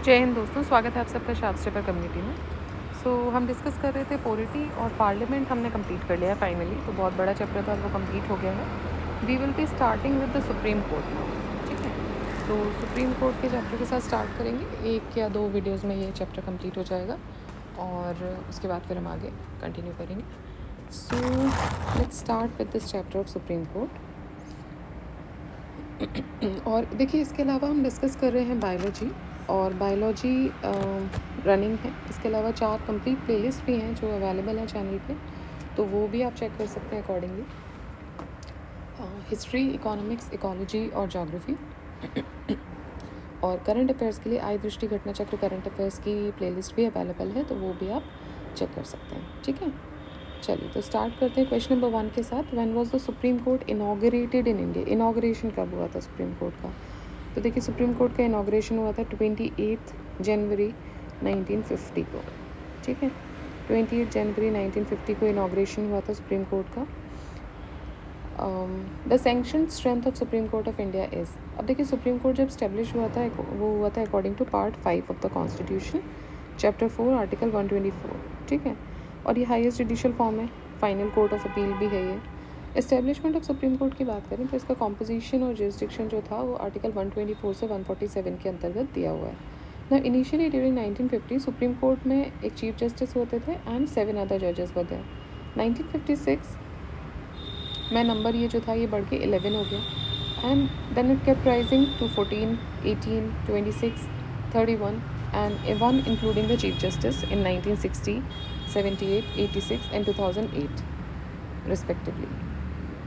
जय हिंद दोस्तों, स्वागत है आप सबका शास्त्री पर कम्युनिटी में। हम डिस्कस कर रहे थे पॉलिटी और पार्लियामेंट हमने कंप्लीट कर लिया है फाइनली। तो बहुत बड़ा चैप्टर था, वो कंप्लीट हो गया है। We will be starting with the supreme court now, ठीक है। तो सुप्रीम कोर्ट के चैप्टर के साथ स्टार्ट करेंगे। 1 या 2 वीडियोज़ में ये चैप्टर कंप्लीट हो जाएगा और उसके बाद फिर हम आगे कंटिन्यू करेंगे। Let's start with this chapter of supreme court. और देखिए, इसके अलावा हम डिस्कस कर रहे हैं बायोलॉजी, और बायोलॉजी रनिंग है। इसके अलावा 4 कंप्लीट प्लेलिस्ट भी हैं जो अवेलेबल हैं चैनल पे, तो वो भी आप चेक कर सकते हैं अकॉर्डिंगली। हिस्ट्री, इकोनॉमिक्स, इकोलॉजी और जोग्राफी। और करंट अफेयर्स के लिए आई दृष्टि घटना चक्र करंट अफेयर्स की प्लेलिस्ट भी अवेलेबल है, तो वो भी आप चेक कर सकते हैं, ठीक है। चलिए, तो स्टार्ट करते हैं क्वेश्चन नंबर 1 के साथ। When was the supreme court inaugurated in India? Inauguration कब हुआ था सुप्रीम कोर्ट का? तो देखिए, सुप्रीम कोर्ट का इनॉग्रेशन हुआ था 28 जनवरी 1950 को, ठीक है। 28 जनवरी 1950 को इनॉग्रेशन हुआ था सुप्रीम कोर्ट का। The sanction strength of supreme court of India is. अब देखिए, सुप्रीम कोर्ट जब स्टेब्लिश हुआ था, वो हुआ था according to part 5 of the constitution, chapter 4, article 124, ठीक है। और ये हाईएस्ट जुडिशियल फॉर्म है, फाइनल कोर्ट ऑफ अपील भी है ये। एस्टेब्लिशमेंट ऑफ सुप्रीम कोर्ट की बात करें तो इसका कॉम्पोजिशन और जुरिस्डिक्शन जो था वो आर्टिकल 124 से 147 के अंतर्गत दिया हुआ है ना। इनिशियली ड्यूरिंग 1950 सुप्रीम कोर्ट में एक चीफ जस्टिस होते थे एंड 7 अदर जजेस होते हैं। 1956 में नंबर ये जो था ये बढ़ के 11 हो गया, and then it kept rising to 14, 18, 26, 31 and 1 including the chief justice in 1960, 78, 86 and 2008 respectively.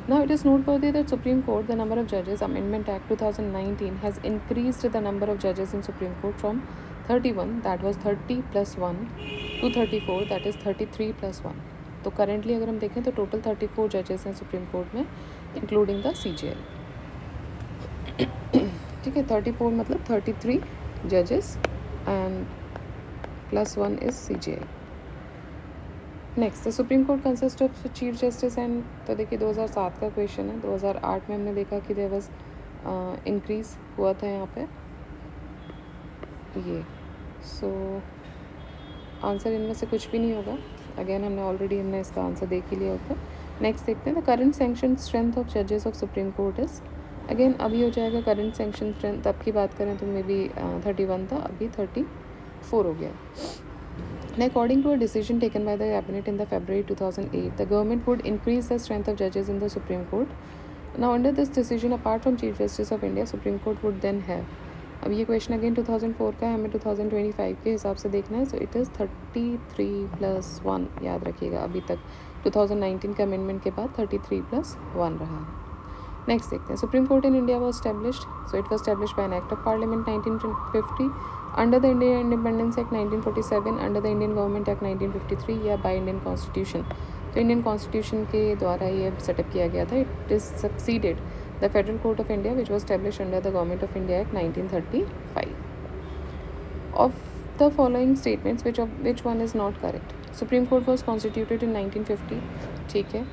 Now it is noteworthy that Supreme Court, the number of judges, Amendment Act 2019 has increased the number of judges in Supreme Court from 31, that was 30 plus 1, to 34, that is 33 plus 1. तो currently अगर हम देखें तो total 34 जजेस हैं supreme court में, including the CJI, ठीक है। 34 मतलब 33 जजेस and plus 1 is CJI। Next, the supreme court consist of chief justice and, तो देखिए 2007 का क्वेश्चन है। 2008 में हमने देखा कि देयर वाज इंक्रीज हुआ था यहाँ पे ये। आंसर इनमें से कुछ भी नहीं होगा। अगेन हमने इसका आंसर देख ही लिया ऊपर। नेक्स्ट देखते हैं, the current sanctioned strength of जजेस of supreme court is. Again अभी हो जाएगा करंट सैंक्शन स्ट्रेंथ, तब की बात करें तो मे बी 31 था, अभी 34 हो गया। According to a decision taken by the cabinet in the February 2008, the government would increase the strength of judges in the Supreme Court. Now under this decision, apart from Chief Justice of India, Supreme Court would then have, अब ये question again 2004 का है, हमें 2025 के हिसाब से देखना है। सो इट इज़ 33 + 1, याद रखिएगा। अभी तक 2019 के अमेंडमेंट के बाद 33 + 1 रहा है। नेक्स्ट देखते हैं, supreme court in India was established. So it was established bye an act of parliament 1950, under the Indian independence act 1947, under the Indian government act 1953, या बाय इंडियन कॉन्स्टिट्यूशन। तो इंडियन कॉन्स्टिट्यूशन के द्वारा ये setup किया गया था। It is succeeded the federal court of India which was established under the government of India act 1935। Of the following statements which one is not correct? Supreme court was constituted in 1950, ठीक है।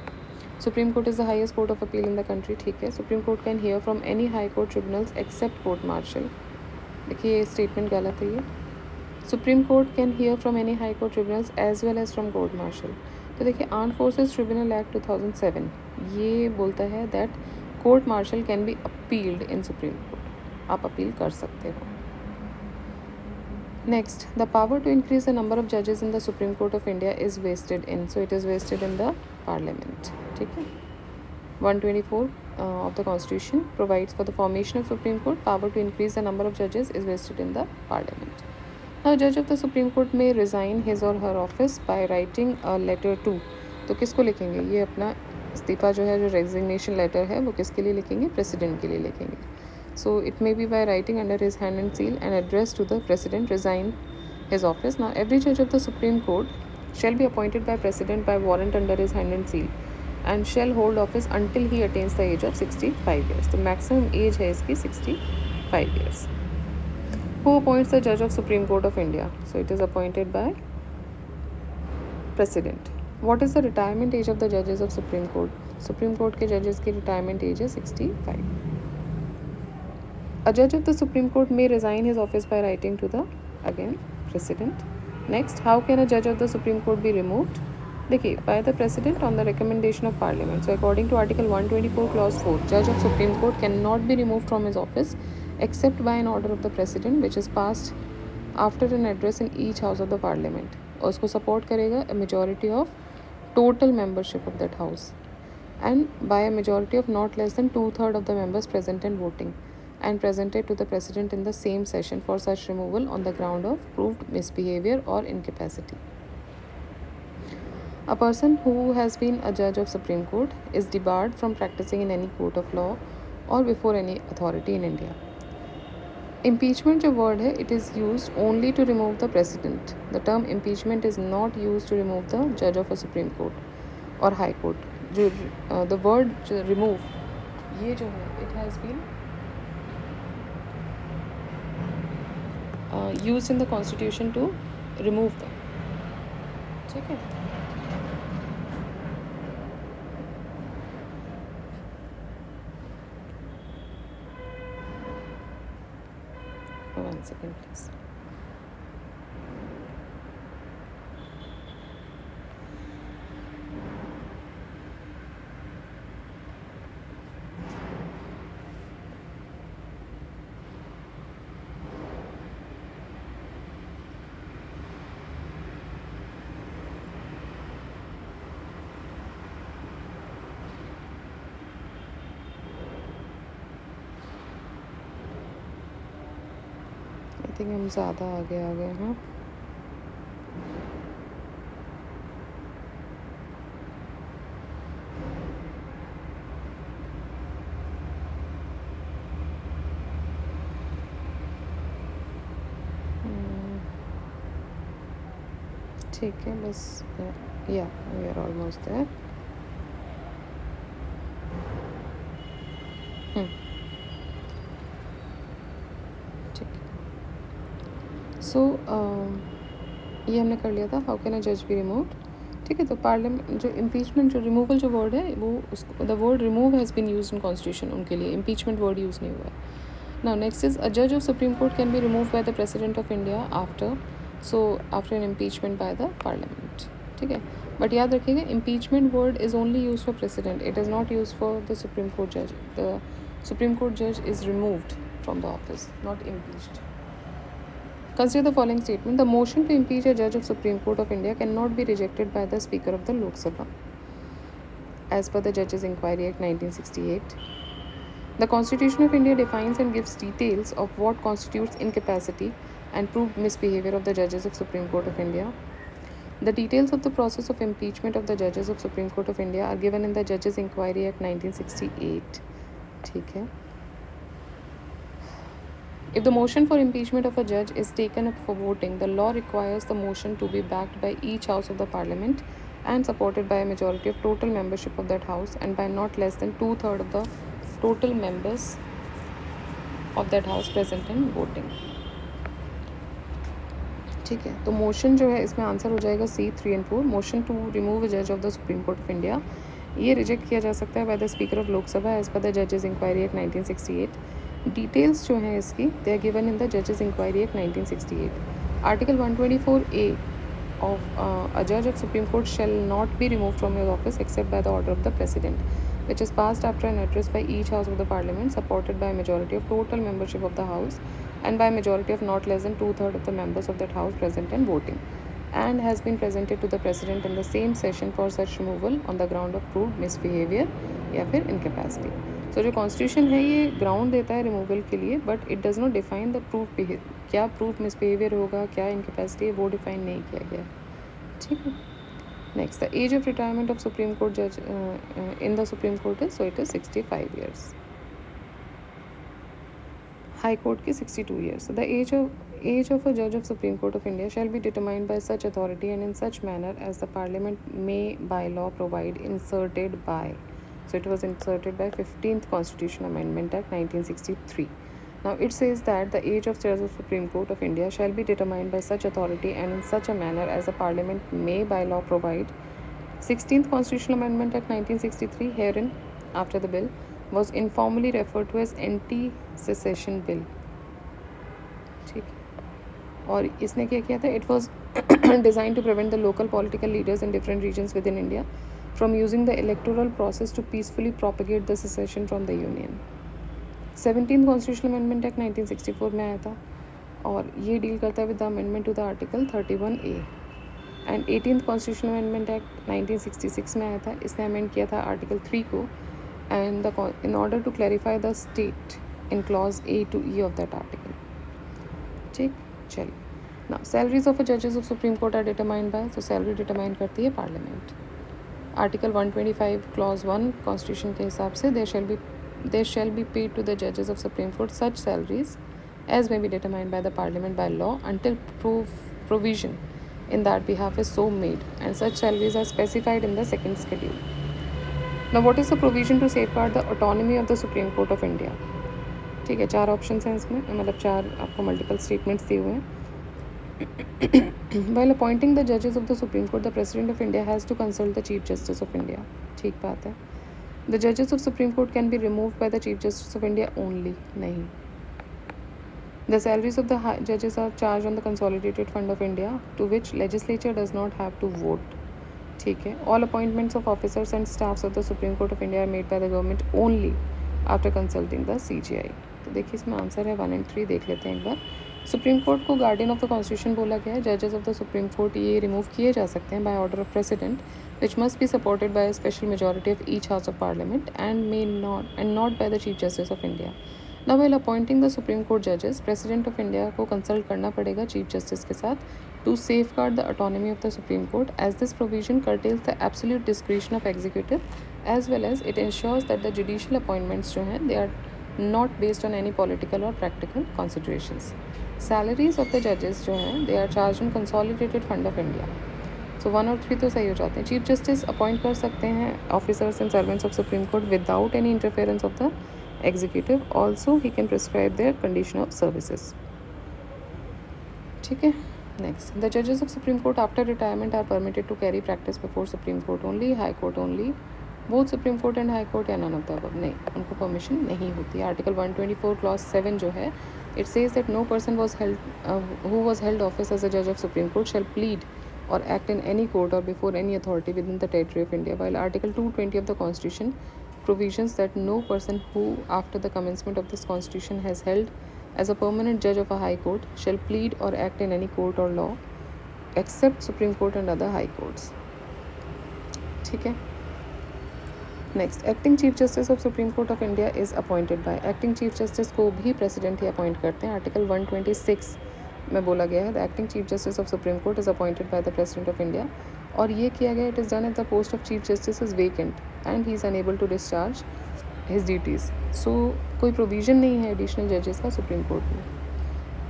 Supreme court is the highest court of appeal in the country, ठीक है। Supreme court can hear from any high court tribunals except court martial. देखिए, ये statement गलत है। ये supreme court can hear from any high court tribunals as well as from court martial. तो देखिए, armed forces tribunal act 2007 ये बोलता है that court martial can be appealed in supreme court, आप अपील कर सकते हो। Next, the power to increase the number of जजेस in the supreme court of India is vested in, so it is vested in the parliament, ठीक है। 124 of the Constitution provides for the formation of Supreme Court. Power to increase the number of judges is vested in the Parliament. Now, judge of the Supreme Court may resign his or her office by writing a letter to, तो किसको लिखेंगे? ये अपना इस्तीफा जो है, जो resignation letter है, वो किसके लिए लिखेंगे? प्रेसिडेंट के लिए लिखेंगे। So it may be by writing under his hand and seal and address to the president, resign his office. Now, every judge of the Supreme Court shall be appointed by president by warrant under his hand and seal, and shall hold office until he attains the age of 65 years. तो maximum age है इसकी 65 years. Who appoints the judge of Supreme Court of India? So it is appointed by president. What is the retirement age of the judges of Supreme Court? Supreme Court के judges की retirement age है 65. A judge of the Supreme Court may resign his office by writing to the again president. Next, how can a judge of the Supreme Court be removed? देखिए, by the president on the recommendation of parliament. So according to article 124 clause 4, judge of Supreme Court cannot be removed from his office except by an order of the president which is passed after an address in each house of the parliament. और उसको support करेगा a majority of total membership of that house and by a majority of not less than 2/3 of the members present and voting, and presented to the president in the same session for such removal on the ground of proved misbehavior or incapacity. A person who has been a judge of Supreme Court is debarred from practicing in any court of law or before any authority in India. Impeachment जो word है, it is used only to remove the president. The term impeachment is not used to remove the judge of a Supreme Court or High Court. जो the word remove, ये जो है, it has been used in the constitution to remove them. ठीक है. One second, please. I think हम ज़्यादा आगे आ गए हैं. ठीक है, बस या वी आर ऑलमोस्ट देयर. ठीक है. सो ये हमने कर लिया था, हाउ कैन अ जज बी रिमूव्ड. ठीक है. तो पार्लियामेंट जो इम्पीचमेंट जो रिमूवल जो वर्ड है वो उसको the word remove has been used in constitution, उनके लिए इम्पीचमेंट वर्ड यूज़ नहीं हुआ है. नाउ नेक्स्ट इज अ जज of supreme court can be remove by the president of India after an impeachment by the parliament. ठीक है. But याद रखिएगा, impeachment word is only use for president, it is not use for the supreme court जज. The supreme court जज is removed from the office, not impeached. Consider the following statement. The motion to impeach a judge of Supreme Court of India cannot be rejected by the Speaker of the Lok Sabha. As per the Judges Inquiry Act 1968, the Constitution of India defines and gives details of what constitutes incapacity and proved misbehavior of the judges of Supreme Court of India. The details of the process of impeachment of the judges of Supreme Court of India are given in the Judges Inquiry Act 1968. ठीक है. If the motion for impeachment of a judge is taken up for voting, the law requires the motion to be backed by each house of the parliament and supported by a majority of total membership of that house and by not less than 2/3 of the total members of that house present and voting. ठीक है. तो motion जो है इसमें answer हो जाएगा C 3 and 4. Motion to remove a जज of the supreme court of India, ये रिजेक्ट किया जा सकता है by the speaker of Lok Sabha as per the जजेस इंक्वायरी एक्ट 1968. डिटेल्स जो हैं इसकी they are given in the जजेस inquiry act 1968. Article 124A of a judge of Supreme Court shall not be removed from his office except by the order of the President, which is passed after an address by each house of the Parliament, supported by a majority of total membership of the House and by a majority of not less than 2/3 of the members of that House present and voting, and has been presented to the President in the same session for such removal on the ground of proved misbehavior या फिर incapacity. सो जो constitution है ये ground देता है removal के लिए, but it does not define the proof क्या प्रूफ मिसबिहेवियर होगा, क्या इनकेपेसिटी है, वो डिफाइन नहीं किया गया. ठीक है. Next, the age of retirement of supreme court जज in the supreme court is, so it is 65 years. High court की 62 years. द age of a judge of Supreme Court of India shall be determined by such authority and in such manner as the Parliament may by law provide, inserted by. So it was inserted by 15th Constitution Amendment Act 1963. Now it says that the age of judge of Supreme Court of India shall be determined by such authority and in such a manner as the Parliament may by law provide. 16th Constitutional Amendment Act 1963, herein after the bill, was informally referred to as Anti-Secession Bill. ठीक है. और इसने क्या किया था, it was design to prevent the local political leaders in different regions with in India from using the electoral process to peacefully propagate the secession from the union. 17th constitutional amendment act 1964 में आया था और ये डील करता है with the amendment to the article 31A। And 18th constitutional amendment act 1966 में आया था, इसने अमेंड किया था आर्टिकल 3 को and in order to clarify the state in clause A to E of that article. ठीक, चलिए। नाउ सैलरीज ऑफ जजेस of supreme court are determined by, तो सैलरी डिटरमाइन करती है पार्लियामेंट। आर्टिकल 125 क्लॉज 1 कॉन्स्टिट्यूशन के हिसाब से there shall be paid to the judges of Supreme Court such salaries as may be determined by the Parliament by law until provision in that behalf is so made, and such salaries are specified in the second schedule. Now, what is the provision to safeguard the autonomy of the Supreme Court of India? ठीक है, 4 options हैं इसमें, मतलब 4 आपको multiple statements दिए हुए हैं। While appointing the judges of the Supreme Court, the President of India has to consult the Chief Justice of India. ठीक बात है। The judges of Supreme Court can be removed by the Chief Justice of India only. नहीं। The salaries of the judges are charged on the Consolidated Fund of India, to which legislature does not have to vote. ठीक है। All appointments of officers and staffs of the Supreme Court of India are made by the government only after consulting the CJI. तो देखिए इसमें answer है 1 and 3, देख लेते हैं एक बार। सुप्रीम कोर्ट को गार्डियन ऑफ द कॉन्स्टिट्यूशन बोला गया है। जजेस ऑफ द सुप्रीम कोर्ट ये रिमूव किए जा सकते हैं by order of president, which must be supported by a special majority of each house of parliament and not by the chief justice of India. Now, while appointing the Supreme Court judges, President of India को consult करना पड़ेगा chief justice के साथ to safeguard the autonomy of the Supreme Court, as this provision curtails the absolute discretion of executive as well as it ensures that the judicial appointments जो हैं they are not based on any political or practical considerations. Salaries of the judges जो हैं they are charged on Consolidated Fund of India. सो 1 और 3 तो सही हो जाते हैं। चीफ जस्टिस अपॉइंट कर सकते हैं officers and servants of supreme court without any interference of the executive. Also he can prescribe their condition of services. ठीक है, नेक्स्ट। द जजेस of supreme court after retirement are permitted to carry practice before supreme court only, high court only, both supreme court and high court, या none of the above. नहीं, उनको permission नहीं होती। Article 124 clause 7 जो है, it says that no person who was held office as a जज of supreme court shall plead or act in any court or before any authority within the territory of India, while Article 220 of the Constitution provisions that no person who after the commencement of this Constitution has held as a permanent judge of a high court shall plead or act in any court or law except Supreme Court and other high courts. ठीक है, next. Acting chief justice of supreme court of India is appointed bye, acting chief justice को भी president ही appoint करते हैं। Article 126 में बोला गया है the acting chief justice of supreme court is appointed by the president of India, और ये किया गया it is done at the post of chief justice is vacant and he is unable to discharge his duties. So कोई provision नहीं है additional जजेस का supreme court में।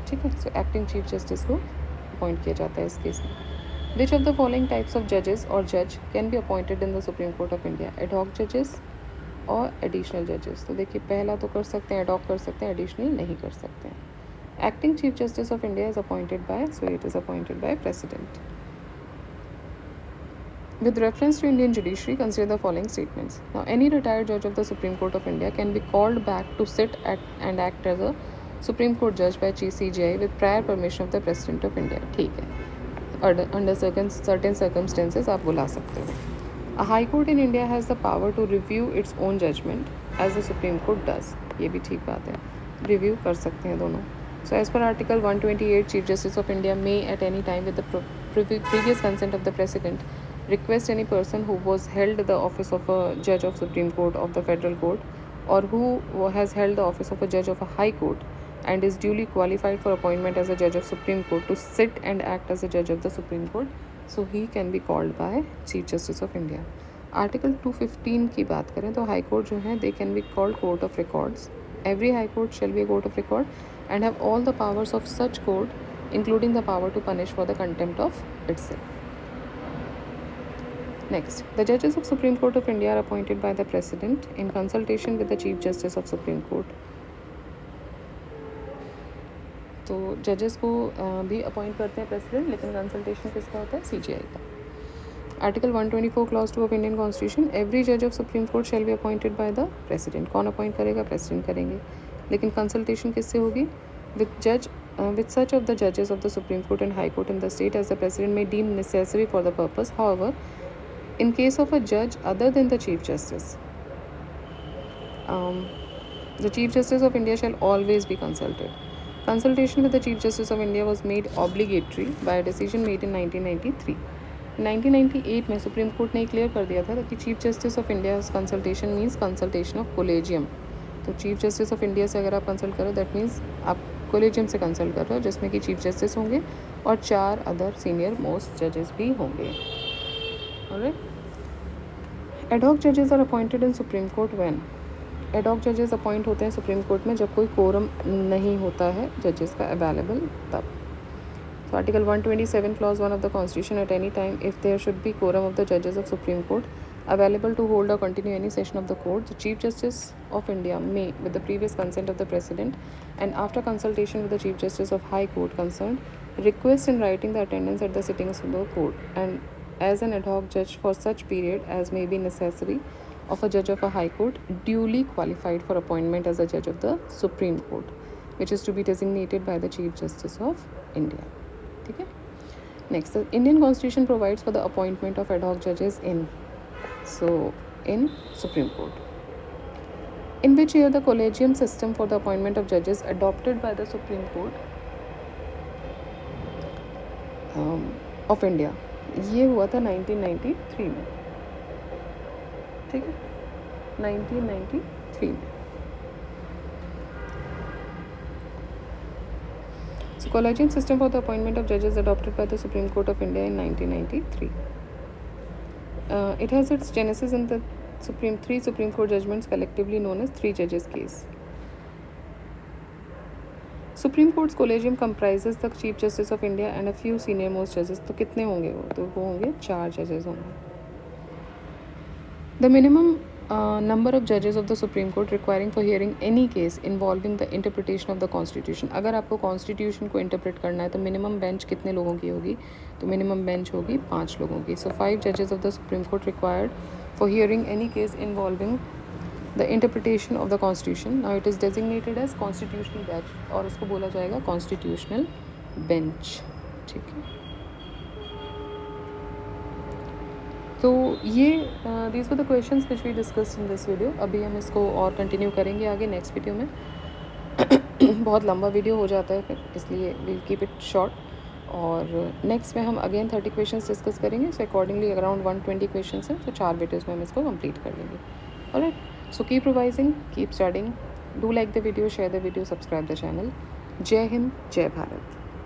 ठीक है, सो एक्टिंग चीफ जस्टिस को अपॉइंट किया जाता है इस केस में। Which of the following types of जजेस और जज can be appointed in the supreme court of India? Ad hoc जजेस और एडिशनल जजेस। तो देखिए पहला तो कर सकते हैं, एडॉक कर सकते हैं, एडिशनल नहीं कर सकते हैं। Acting Chief Justice of India is appointed by, so it is appointed by President. With reference to Indian judiciary, consider the following statements. Now, any retired judge of the Supreme Court of India can be called back to sit and act as a Supreme Court judge by CJI with prior permission of the President of India. ठीक है, under certain circumstances आप बुला सकते हो। A High Court in India has the power to review its own judgment as the Supreme Court does. ये भी ठीक बात है, रिव्यू कर सकते हैं दोनों। So, as per Article 128, Chief Justice of India may at any time with the previous consent of the President request any person who was held the office of a judge of Supreme Court of the Federal Court or who has held the office of a judge of a High Court and is duly qualified for appointment as a judge of Supreme Court to sit and act as a judge of the Supreme Court. So, he can be called by Chief Justice of India. Article 215 की बात करें तो High Court जो है they can be called Court of Records. Every High Court shall be a court of record and have all the powers of such court, including the power to punish for the contempt of itself. Next, the judges of Supreme Court of India are appointed by the President in consultation with the Chief Justice of Supreme Court. तो जजेस को भी appoint करते हैं president, लेकिन consultation किसका होता है? CJI का। Article 124 clause 2 of Indian constitution, every जज of supreme court shall be appointed by the president. कौन अपॉइंट करेगा? प्रेसिडेंट करेंगे, लेकिन कंसल्टेशन किससे होगी? विद जज with such of the judges of the Supreme Court and High Court in the state as the President may deem necessary for the purpose. However, in case of a judge other than the Chief Justice, the Chief Justice of India shall always be consulted. Consultation with the Chief Justice of India was made obligatory by a decision made in 1993. 1998 में supreme court ने clear कर दिया था कि chief justice of India consultation means consultation of collegium. तो chief justice of India से अगर आप कंसल्ट करो दैट मीन्स आप कोलेजियम से कंसल्ट कर रहे हो, जिसमें कि चीफ जस्टिस होंगे और 4 अदर सीनियर मोस्ट जजेस भी होंगे. ऑलराइट. एडहॉक जजेस are appointed in supreme court when. Ad hoc जजेस अपॉइंट होते हैं सुप्रीम कोर्ट में जब कोई कोरम नहीं होता है जजेस का अवेलेबल तब. So Article 127 Clause 1 of the Constitution, at any time if there should be quorum of the judges of Supreme Court available to hold or continue any session of the court, the Chief Justice of India may, with the previous consent of the President and after consultation with the Chief Justice of High Court concerned, request in writing the attendance at the sittings of the court and as an ad hoc judge for such period as may be necessary of a judge of a High Court duly qualified for appointment as a judge of the Supreme Court, which is to be designated by the Chief Justice of India. ठीक है. Next, the Indian constitution provides for the appointment of ad hoc जजेस इन supreme court. In which year the collegium system for the appointment of जजेस adopted by the supreme court of India. ये हुआ था 1993 में. ठीक है, 1993 में. So, Collegium system for the appointment of judges adopted by the Supreme Court of India in 1993. It has its genesis in the three Supreme Court judgments collectively known as Three Judges case. Supreme Court's Collegium comprises the Chief Justice of India and a few senior most judges. तो कितने होंगे वो? तो वो होंगे 4 जजेस होंगे. The minimum number of judges of the Supreme Court requiring for hearing any case involving the interpretation of the Constitution. अगर आपको Constitution को interpret करना है तो minimum bench कितने लोगों की होगी? तो minimum bench होगी 5 लोगों की. So 5 judges of the Supreme Court required for hearing any case involving the interpretation of the Constitution. Now it is designated as Constitutional Bench और उसको बोला जाएगा Constitutional Bench. ठीक है. तो ये these were the questions which we discussed in this video. अभी हम इसको और कंटिन्यू करेंगे आगे नेक्स्ट वीडियो में. बहुत लंबा वीडियो हो जाता है फिर, इसलिए विल कीप इट शॉर्ट. और नेक्स्ट में हम अगेन 30 क्वेश्चंस डिस्कस करेंगे. सो अकॉर्डिंगली अराउंड 120 क्वेश्चंस हैं, तो 4 वीडियोज़ में हम इसको कंप्लीट कर लेंगे. Alright, so keep revising, keep studying, do like the video, share the video, subscribe the channel. जय हिंद, जय भारत.